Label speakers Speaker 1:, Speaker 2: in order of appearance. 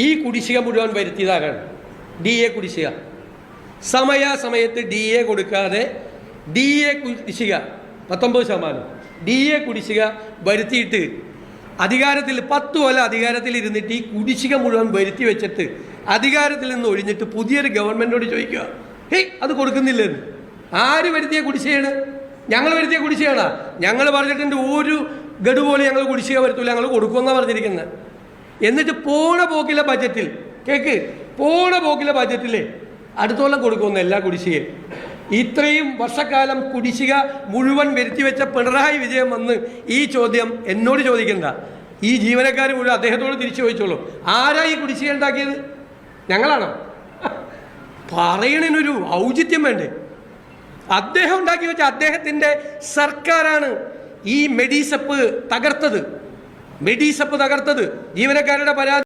Speaker 1: ഈ കുടിശ്ശിക മുഴുവൻ വരുത്തിയതാരാണ്? DA കുടിശ്ശിക. സമയത്ത് DA കൊടുക്കാതെ DA കുടിശ്ശിക 19%, DA കുടിശ്ശിക വരുത്തിയിട്ട് അധികാരത്തിൽ 10 കൊല്ലം അധികാരത്തിൽ ഇരുന്നിട്ട് ഈ കുടിശ്ശിക മുഴുവൻ വരുത്തി വെച്ചിട്ട് അധികാരത്തിൽ നിന്ന് ഒഴിഞ്ഞിട്ട് പുതിയൊരു ഗവൺമെൻറ്റോട് ചോദിക്കുക, ഹേയ് അത് കൊടുക്കുന്നില്ലെന്ന്. ആര് വരുത്തിയ കുടിശ്ശികയാണ്? ഞങ്ങൾ വരുത്തിയ കുടിശ്ശികയാണ്. ഞങ്ങൾ പറഞ്ഞിട്ടുണ്ട് ഒരു ഗഡു പോലെ ഞങ്ങൾ കുടിശ്ശിക വരുത്തില്ല, ഞങ്ങൾ കൊടുക്കുമെന്നാണ് പറഞ്ഞിരിക്കുന്നത്. എന്നിട്ട് പോണ പോക്കിലെ ബജറ്റിൽ അടുത്ത കൊല്ലം കൊടുക്കുമെന്ന് എല്ലാ കുടിശ്ശികയും. ഇത്രയും വർഷക്കാലം കുടിശ്ശിക മുഴുവൻ വരുത്തിവെച്ച പിണറായി വിജയൻ വന്ന് ഈ ചോദ്യം എന്നോട് ചോദിക്കണ്ട, ഈ ജീവനക്കാർ മുഴുവൻ അദ്ദേഹത്തോട് തിരിച്ചു ചോദിച്ചോളൂ, ആരാ ഈ കുടിശ്ശിക ഉണ്ടാക്കിയത്? ഞങ്ങളാണോ? പറയണതിനൊരു ഔചിത്യം വേണ്ടേ? അദ്ദേഹം ഉണ്ടാക്കി വെച്ച അദ്ദേഹത്തിൻ്റെ സർക്കാരാണ് ഈ മെഡിസെപ്പ് തകർത്തത്. ജീവനക്കാരുടെ പരാതി